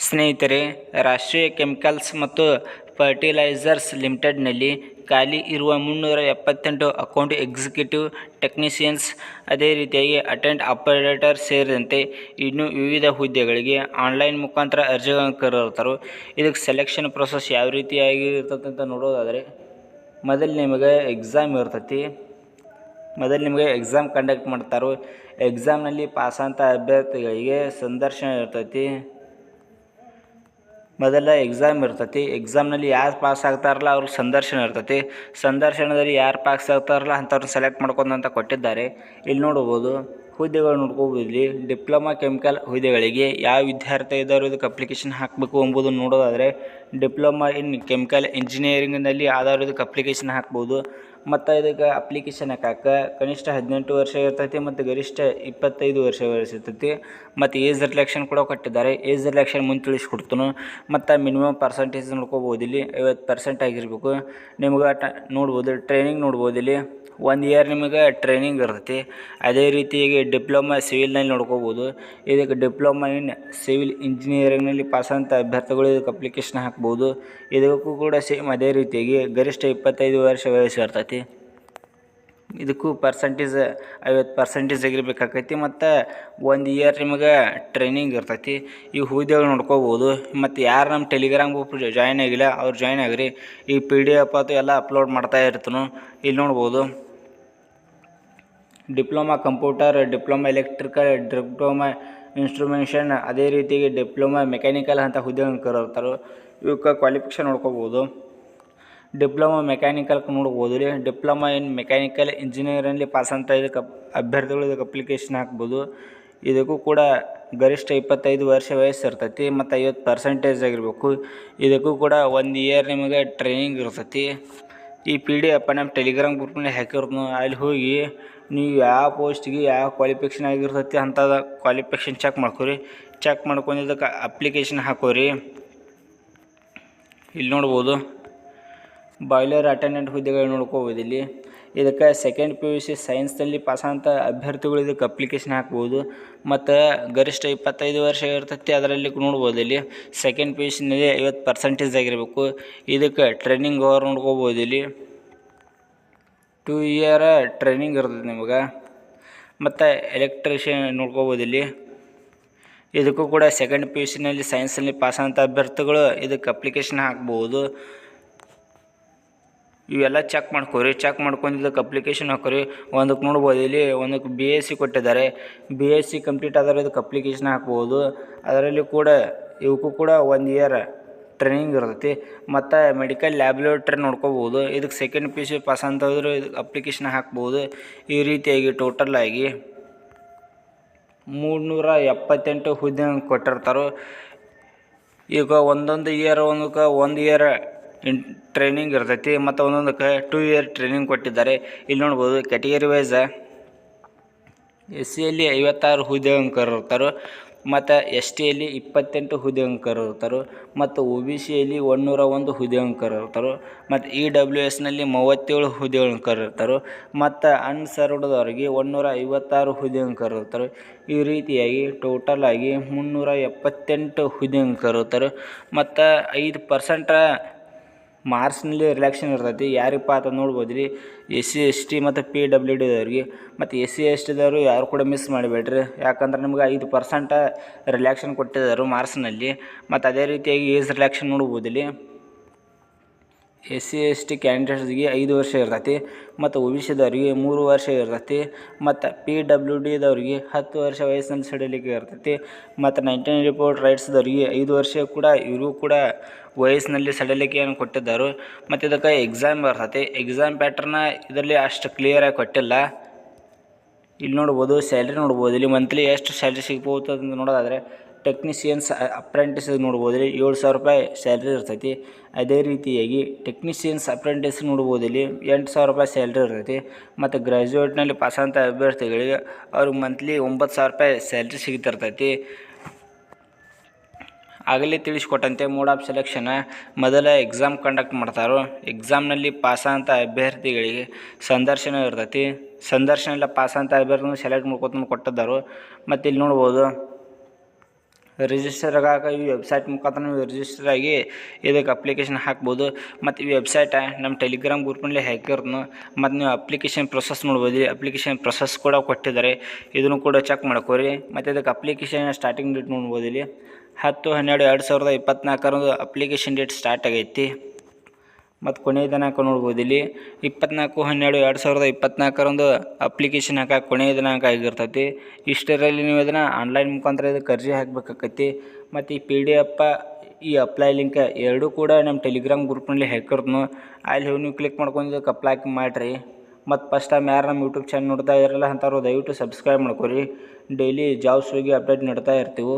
ಸ್ನೇಹಿತರೆ, ರಾಷ್ಟ್ರೀಯ ಕೆಮಿಕಲ್ಸ್ ಮತ್ತು ಫರ್ಟಿಲೈಸರ್ಸ್ ಲಿಮಿಟೆಡ್ನಲ್ಲಿ ಖಾಲಿ ಇರುವ 378 ಅಕೌಂಟ್ ಎಕ್ಸಿಕ್ಯೂಟಿವ್ ಟೆಕ್ನಿಷಿಯನ್ಸ್, ಅದೇ ರೀತಿಯಾಗಿ ಅಟೆಂಡ್ ಆಪರೇಟರ್ ಸೇರಿದಂತೆ ಇನ್ನೂ ವಿವಿಧ ಹುದ್ದೆಗಳಿಗೆ ಆನ್ಲೈನ್ ಮುಖಾಂತರ ಅರ್ಜಿಗಳನ್ನು ಕರೆದಿರ್ತಾರೆ. ಇದಕ್ಕೆ ಸೆಲೆಕ್ಷನ್ ಪ್ರೊಸೆಸ್ ಯಾವ ರೀತಿಯಾಗಿ ಇರ್ತದೆ ಅಂತ ನೋಡೋದಾದರೆ, ಮೊದಲು ನಿಮಗೆ ಎಕ್ಸಾಮ್ ಕಂಡಕ್ಟ್ ಮಾಡ್ತಾರೆ. ಎಕ್ಸಾಮ್ನಲ್ಲಿ ಪಾಸಂತ ಅಭ್ಯರ್ಥಿಗಳಿಗೆ ಸಂದರ್ಶನ ಇರ್ತೈತಿ. ಮೊದಲ ಎಕ್ಸಾಮ್ ಇರ್ತೈತಿ. ಎಕ್ಸಾಮ್ನಲ್ಲಿ ಯಾರು ಪಾಸ್ ಆಗ್ತಾರಲ್ಲ ಅವ್ರಿಗೆ ಸಂದರ್ಶನ ಇರ್ತೈತಿ. ಸಂದರ್ಶನದಲ್ಲಿ ಯಾರು ಪಾಸ್ ಆಗ್ತಾರಲ್ಲ ಅಂಥವ್ರನ್ನ ಸೆಲೆಕ್ಟ್ ಮಾಡ್ಕೊಂಡಂತ ಕೊಟ್ಟಿದ್ದಾರೆ. ಇಲ್ಲಿ ನೋಡ್ಬೋದು ಹುದ್ದೆಗಳು ನೋಡ್ಕೋಬೋದು. ಇಲ್ಲಿ ಡಿಪ್ಲೊಮಾ ಕೆಮಿಕಲ್ ಹುದ್ದೆಗಳಿಗೆ ಯಾವ ವಿದ್ಯಾರ್ಥಿ ಇದ್ದವರು ಇದಕ್ಕೆ ಅಪ್ಲಿಕೇಶನ್ ಹಾಕಬೇಕು ಎಂಬುದು ನೋಡೋದಾದರೆ, ಡಿಪ್ಲೊಮಾ ಇನ್ ಕೆಮಿಕಲ್ ಇಂಜಿನಿಯರಿಂಗ್ನಲ್ಲಿ ಆದವರು ಇದಕ್ಕೆ ಅಪ್ಲಿಕೇಶನ್ ಹಾಕ್ಬೋದು. ಮತ್ತು ಇದಕ್ಕೆ ಅಪ್ಲಿಕೇಶನ್ ಹಾಕಕ್ಕೆ ಕನಿಷ್ಠ 18 ವರ್ಷ ಇರ್ತೈತಿ ಮತ್ತು ಗರಿಷ್ಠ 25 ವರ್ಷ ವಯಸ್ಸಿರ್ತೈತಿ. ಮತ್ತು ಏಜ್ ರಿಲ್ಯಾಕ್ಷನ್ ಕೂಡ ಕೊಟ್ಟಿದ್ದಾರೆ. ಏಜ್ ರಿಲ್ಯಾಕ್ಷನ್ ಮುಂದೆ ತಿಳಿಸ್ಕೊಡ್ತಾನು. ಮತ್ತು ಮಿನಿಮಮ್ ಪರ್ಸೆಂಟೇಜ್ ನೋಡ್ಕೋಬೋದು. ಇಲ್ಲಿ 50% ಆಗಿರಬೇಕು. ನಿಮ್ಗೆ ನೋಡ್ಬೋದು ಟ್ರೈನಿಂಗ್ ನೋಡ್ಬೋದು. ಇಲ್ಲಿ 1 ಇಯರ್ ನಿಮಗೆ ಟ್ರೈನಿಂಗ್ ಇರ್ತೈತಿ. ಅದೇ ರೀತಿಯಾಗಿ ಡಿಪ್ಲೊಮಾ ಸಿವಿಲ್ನಲ್ಲಿ ನೋಡ್ಕೋಬೋದು. ಇದಕ್ಕೆ ಡಿಪ್ಲೊಮಾ ಇನ್ ಸಿವಿಲ್ ಇಂಜಿನಿಯರಿಂಗ್ನಲ್ಲಿ ಪಾಸಂತ ಅಭ್ಯರ್ಥಿಗಳು ಇದಕ್ಕೆ ಅಪ್ಲಿಕೇಶನ್ ಹಾಕ್ಬೋದು. ಇದಕ್ಕೂ ಕೂಡ ಸೇಮ್ ಅದೇ ರೀತಿಯಾಗಿ ಗರಿಷ್ಠ 25 ವರ್ಷ ವಯಸ್ಸು ಇರ್ತೈತಿ. ಇದಕ್ಕೂ ಪರ್ಸೆಂಟೇಜ್ 50% ಆಗಿರ್ಬೇಕಾಕೈತಿ. ಮತ್ತು 1 ಇಯರ್ ನಿಮಗೆ ಟ್ರೈನಿಂಗ್ ಇರ್ತೈತಿ. ಈ ಹುದ್ದೆಗಳು ನೋಡ್ಕೋಬೋದು. ಮತ್ತು ಯಾರು ನಮ್ಮ ಟೆಲಿಗ್ರಾಮ್ ಗ್ರೂಪ್ ಜಾಯ್ನ್ ಆಗಿಲ್ಲ ಅವ್ರು ಜಾಯ್ನ್ ಆಗಿರಿ. ಈ PDF ಅದು ಎಲ್ಲ ಅಪ್ಲೋಡ್ ಮಾಡ್ತಾ ಇರ್ತಾನು. ಇಲ್ಲಿ ನೋಡ್ಬೋದು diploma computer, diploma electrical, diploma instrumentation, ಅದೇ ರೀತಿಯಾಗಿ ಡಿಪ್ಲೊಮಾ ಮೆಕ್ಯಾನಿಕಲ್ ಅಂತ ಹುದ್ದೆಗಳನ್ನು ಕರೆದಿರ್ತಾರೆ. ಇವಕ್ಕೆ ಕ್ವಾಲಿಫಿಕೇಷನ್ ನೋಡ್ಕೋಬೋದು. ಡಿಪ್ಲೊಮಾ ಮೆಕ್ಯಾನಿಕಲ್ ನೋಡ್ಬೋದು. ಇಲ್ಲಿ ಡಿಪ್ಲೊಮಾ ಇನ್ ಮೆಕ್ಯಾನಿಕಲ್ ಇಂಜಿನಿಯರಲ್ಲಿ ಪಾಸಂತ ಇದಕ್ಕೆ ಅಭ್ಯರ್ಥಿಗಳು ಇದಕ್ಕೆ ಅಪ್ಲಿಕೇಶನ್ ಹಾಕ್ಬೋದು. ಇದಕ್ಕೂ ಕೂಡ ಗರಿಷ್ಠ 25 ವರ್ಷ ವಯಸ್ಸು ಇರ್ತೈತಿ ಮತ್ತು 50% ಆಗಿರಬೇಕು. ಇದಕ್ಕೂ ಕೂಡ 1 ಇಯರ್ ನಿಮಗೆ ಟ್ರೈನಿಂಗ್ ಇರ್ತೈತಿ. ಈ PDF ನಮ್ಮ ಟೆಲಿಗ್ರಾಮ್ ಗ್ರೂಪ್ನಲ್ಲಿ ಹಾಕಿರ್ತೀನಿ. ಅಲ್ಲಿ ಹೋಗಿ ನೀವು ಯಾವ ಪೋಸ್ಟಿಗೆ ಯಾವ ಕ್ವಾಲಿಫಿಕೇಷನ್ ಆಗಿರ್ತೈತಿ ಅಂಥದ್ದು ಕ್ವಾಲಿಫಿಕೇಷನ್ ಚೆಕ್ ಮಾಡ್ಕೊರಿ. ಚೆಕ್ ಮಾಡ್ಕೊಂಡು ಇದಕ್ಕೆ ಅಪ್ಲಿಕೇಶನ್ ಹಾಕೋರಿ. ಇಲ್ಲಿ ನೋಡ್ಬೋದು ಬಾಯ್ಲರ್ ಅಟೆಂಡೆಂಟ್ ಹುದ್ದೆಗಳು ನೋಡ್ಕೋಬೋದು. ಇಲ್ಲಿ ಇದಕ್ಕೆ ಸೆಕೆಂಡ್ PUC ಸೈನ್ಸ್ನಲ್ಲಿ ಪಾಸಂತ ಅಭ್ಯರ್ಥಿಗಳು ಇದಕ್ಕೆ ಅಪ್ಲಿಕೇಶನ್ ಹಾಕ್ಬೋದು. ಮತ್ತು ಗರಿಷ್ಠ 25 ವರ್ಷ ಇರ್ತೈತಿ. ಅದರಲ್ಲಿ ನೋಡ್ಬೋದು ಇಲ್ಲಿ ಸೆಕೆಂಡ್ PUCನಲ್ಲಿ 50% ಆಗಿರಬೇಕು. ಇದಕ್ಕೆ ಟ್ರೈನಿಂಗ್ ಅವ್ರು ನೋಡ್ಕೋಬೋದು. ಇಲ್ಲಿ 2 ಇಯರ್ ಟ್ರೈನಿಂಗ್ ಇರ್ತೈತಿ ನಿಮಗೆ. ಮತ್ತು ಎಲೆಕ್ಟ್ರಿಷಿಯನ್ ನೋಡ್ಕೋಬೋದು. ಇಲ್ಲಿ ಇದಕ್ಕೂ ಕೂಡ ಸೆಕೆಂಡ್ PUCನಲ್ಲಿ ಸೈನ್ಸಲ್ಲಿ ಪಾಸಂತ ಅಭ್ಯರ್ಥಿಗಳು ಇದಕ್ಕೆ ಅಪ್ಲಿಕೇಶನ್ ಹಾಕ್ಬೋದು. ಇವೆಲ್ಲ ಚೆಕ್ ಮಾಡ್ಕೊರಿ. ಚೆಕ್ ಮಾಡ್ಕೊಂಡು ಇದಕ್ಕೆ ಅಪ್ಲಿಕೇಶನ್ ಹಾಕೋರಿ. ಒಂದಕ್ಕೆ ನೋಡ್ಬೋದು ಇಲ್ಲಿ ಒಂದಕ್ಕೆ BSc ಕೊಟ್ಟಿದ್ದಾರೆ. BSc ಕಂಪ್ಲೀಟ್ ಆದವರು ಇದಕ್ಕೆ ಅಪ್ಲಿಕೇಶನ್ ಹಾಕ್ಬೋದು. ಅದರಲ್ಲಿ ಕೂಡ ಇವಕ್ಕೂ ಕೂಡ 1 ಇಯರ್ ಟ್ರೈನಿಂಗ್ ಇರ್ತೈತಿ. ಮತ್ತು ಮೆಡಿಕಲ್ ಲ್ಯಾಬ್ರೇಟರಿ ನೋಡ್ಕೋಬೋದು. ಇದಕ್ಕೆ ಸೆಕೆಂಡ್ PUC ಪಾಸಂತಂದ್ರೆ ಇದಕ್ಕೆ ಅಪ್ಲಿಕೇಶನ್ ಹಾಕ್ಬೋದು. ಈ ರೀತಿಯಾಗಿ ಟೋಟಲ್ ಆಗಿ 378 ಹುದ್ದೆ ಕೊಟ್ಟಿರ್ತಾರೆ. ಈಗ ಒಂದೊಂದು ಇಯರ್ ಒಂದಕ್ಕೆ 1 ಇಯರ್ ಟ್ರೈನಿಂಗ್ ಇರ್ತೈತಿ ಮತ್ತು ಒಂದೊಂದಕ್ಕೆ 2 ಇಯರ್ ಟ್ರೈನಿಂಗ್ ಕೊಟ್ಟಿದ್ದಾರೆ. ಇಲ್ಲಿ ನೋಡ್ಬೋದು ಕ್ಯಾಟಗರಿ ವೈಸ್ SCಯಲ್ಲಿ 56 ಹುದ್ದೆಗಳನ್ನು ಕರೆದಿರ್ತಾರೆ. ಮತ್ತು STಯಲ್ಲಿ 28 ಹುದ್ದೆಗಳನ್ನು ಕರೆದಿರ್ತಾರೆ. ಮತ್ತು OBCಯಲ್ಲಿ 101 ಹುದ್ದೆಗಳನ್ನು ಕರೆದಿರ್ತಾರೆ. ಮತ್ತು EWSನಲ್ಲಿ 37 ಹುದ್ದೆಗಳನ್ನು ಕರೆದಿರ್ತಾರೆ. ಮತ್ತು ಅನ್ಸರ್ವ್ಡ್ದವರಿಗೆ 156 ಹುದ್ದೆಗಳನ್ನು ಕರೆದಿರ್ತಾರೆ. ಈ ರೀತಿಯಾಗಿ ಟೋಟಲ್ ಆಗಿ 378 ಹುದ್ದೆಗಳನ್ನು ಕರೆದಿರ್ತಾರೆ. ಮತ್ತು 5% ಮಾರ್ಕ್ಸ್ನಲ್ಲಿ ರಿಲ್ಯಾಕ್ಷನ್ ಇರ್ತೈತಿ. ಯಾರಿಗಪ್ಪ ಅಂತ ನೋಡ್ಬೋದು. ಇಲ್ಲಿ SC ST ಮತ್ತು PWD ದವ್ರಿಗೆ. ಮತ್ತು SC STದವರು ಯಾರು ಕೂಡ ಮಿಸ್ ಮಾಡಿಬೇಡ್ರಿ. ಯಾಕಂದ್ರೆ ನಿಮ್ಗೆ 5% ರಿಲ್ಯಾಕ್ಷನ್ ಕೊಟ್ಟಿದ್ದಾರೆ ಮಾರ್ಕ್ಸ್ನಲ್ಲಿ. ಮತ್ತು ಅದೇ ರೀತಿಯಾಗಿ ಏಜ್ ರಿಲ್ಯಾಕ್ಷನ್ ನೋಡ್ಬೋದು. ಇಲ್ಲಿ SC ST ಕ್ಯಾಂಡಿಡೇಟ್ಸ್ಗೆ 5 ವರ್ಷ ಇರ್ತೈತಿ. ಮತ್ತು OBCದವ್ರಿಗೆ 3 ವರ್ಷ ಇರ್ತೈತಿ. ಮತ್ತು PWDದವ್ರಿಗೆ 10 ವರ್ಷ ವಯಸ್ಸಿನಲ್ಲಿ ಸಡಿಲಿಕೆ ಇರ್ತೈತಿ. ಮತ್ತು 19 ರಿಪೋರ್ಟ್ ರೈಟ್ಸ್ದವ್ರಿಗೆ 5 ವರ್ಷ ಕೂಡ ಇವರು ಕೂಡ ವಯಸ್ಸಿನಲ್ಲಿ ಸಡಿಲಿಕೆಯನ್ನು ಕೊಟ್ಟಿದ್ದಾರೆ. ಮತ್ತು ಇದಕ್ಕೆ ಎಕ್ಸಾಮ್ ಬರ್ತೈತಿ. ಎಕ್ಸಾಮ್ ಪ್ಯಾಟ್ರನ್ನ ಇದರಲ್ಲಿ ಅಷ್ಟು ಕ್ಲಿಯರಾಗಿ ಕೊಟ್ಟಿಲ್ಲ. ಇಲ್ಲಿ ನೋಡ್ಬೋದು ಸ್ಯಾಲ್ರಿ ನೋಡ್ಬೋದು. ಇಲ್ಲಿ ಮಂತ್ಲಿ ಎಷ್ಟು ಸ್ಯಾಲ್ರಿ ಸಿಗ್ಬೋದು ಅಂತ ನೋಡೋದಾದರೆ, ಟೆಕ್ನಿಷಿಯನ್ಸ್ ಅಪ್ರೆಂಟಿಸ್ ನೋಡ್ಬೋದು. ಇಲ್ಲಿ 7,000 ರೂಪಾಯಿ ಸ್ಯಾಲ್ರಿ ಇರ್ತೈತಿ. ಅದೇ ರೀತಿಯಾಗಿ ಟೆಕ್ನಿಷಿಯನ್ಸ್ ಅಪ್ರೆಂಟಿಸ್ ನೋಡ್ಬೋದು. ಇಲ್ಲಿ 8,000 ರೂಪಾಯಿ ಸ್ಯಾಲ್ರಿ ಇರ್ತೈತಿ. ಮತ್ತು ಗ್ರ್ಯಾಜುಯೇಟ್ನಲ್ಲಿ ಪಾಸಂತ ಅಭ್ಯರ್ಥಿಗಳಿಗೆ ಅವ್ರಿಗೆ ಮಂತ್ಲಿ 9,000 ರೂಪಾಯಿ ಸ್ಯಾಲ್ರಿ ಸಿಗ್ತಿರ್ತೈತಿ. ಆಗಲೇ ತಿಳಿಸ್ಕೊಟ್ಟಂತೆ ಮೋಡ್ ಆಫ್ ಸೆಲೆಕ್ಷನ್ ಮೊದಲ ಎಕ್ಸಾಮ್ ಕಂಡಕ್ಟ್ ಮಾಡ್ತಾರೋ. ಎಕ್ಸಾಮ್ನಲ್ಲಿ ಪಾಸಂತ ಅಭ್ಯರ್ಥಿಗಳಿಗೆ ಸಂದರ್ಶನ ಇರ್ತೈತಿ. ಸಂದರ್ಶನ ಎಲ್ಲ ಪಾಸಂತ ಅಭ್ಯರ್ಥಿಗಳನ್ನ ಸೆಲೆಕ್ಟ್ ಮಾಡ್ಕೊತ ಕೊಟ್ಟಿದ್ದಾರೆ. ಮತ್ತು ಇಲ್ಲಿ ನೋಡ್ಬೋದು ರಿಜಿಸ್ಟರ್ ಆಗಾಕ ಈ ವೆಬ್ಸೈಟ್ ಮುಖಾಂತರ ನೀವು ರಿಜಿಸ್ಟರ್ ಆಗಿ ಇದಕ್ಕೆ ಅಪ್ಲಿಕೇಶನ್ ಹಾಕ್ಬೋದು. ಮತ್ತು ಈ ವೆಬ್ಸೈಟ ನಮ್ಮ ಟೆಲಿಗ್ರಾಮ್ ಗ್ರೂಪ್ನಲ್ಲಿ ಹಾಕಿರೋದು. ಮತ್ತು ನೀವು ಅಪ್ಲಿಕೇಶನ್ ಪ್ರೊಸೆಸ್ ನೋಡ್ಬೋದು. ಅಪ್ಲಿಕೇಶನ್ ಪ್ರೊಸೆಸ್ ಕೂಡ ಕೊಟ್ಟಿದ್ದಾರೆ, ಇದನ್ನು ಕೂಡ ಚೆಕ್ ಮಾಡ್ಕೋರಿ. ಮತ್ತು ಇದಕ್ಕೆ ಅಪ್ಲಿಕೇಶನ್ ಸ್ಟಾರ್ಟಿಂಗ್ ಡೇಟ್ ನೋಡ್ಬೋದು. ಇಲ್ಲಿ 10/12/2024 ಅಪ್ಲಿಕೇಶನ್ ಡೇಟ್ ಸ್ಟಾರ್ಟ್ ಆಗೈತಿ. ಮತ್ತು ಕೊನೆಯ ದಿನಾಂಕ ನೋಡ್ಬೋದು. ಇಲ್ಲಿ 24/12/2024 ಅಪ್ಲಿಕೇಶನ್ ಹಾಕಕ್ಕೆ ಕೊನೆಯ ದಿನಾಂಕ ಆಗಿರ್ತೈತಿ. ಇಷ್ಟರಲ್ಲಿ ನೀವು ಇದನ್ನು ಆನ್ಲೈನ್ ಮುಖಾಂತರ ಇದಕ್ಕೆ ಅರ್ಜಿ ಹಾಕಬೇಕಾಕೈತಿ. ಮತ್ತು ಈ PDF ಈ ಅಪ್ಲೈ ಲಿಂಕ್ ಎರಡೂ ಕೂಡ ನಮ್ಮ ಟೆಲಿಗ್ರಾಮ್ ಗ್ರೂಪ್ನಲ್ಲಿ ಹಾಕಿರೋದು. ಅಲ್ಲಿ ಹೋಗಿ ನೀವು ಕ್ಲಿಕ್ ಮಾಡ್ಕೊಂಡು ಇದಕ್ಕೆ ಅಪ್ಲೈ ಮಾಡಿರಿ. ಮತ್ತು ಫಸ್ಟ್ ಟೈಮ್ ಯಾರು ನಮ್ಮ ಯೂಟ್ಯೂಬ್ ಚಾನಲ್ ನೋಡ್ತಾ ಇರಲ್ಲ ಅಂಥವ್ರು ದಯವಿಟ್ಟು ಸಬ್ಸ್ಕ್ರೈಬ್ ಮಾಡ್ಕೊರಿ. ಡೈಲಿ ಜಾಬ್ಸ್ ಬಗ್ಗೆ ಅಪ್ಡೇಟ್ ನೀಡ್ತಾ ಇರ್ತೀವಿ.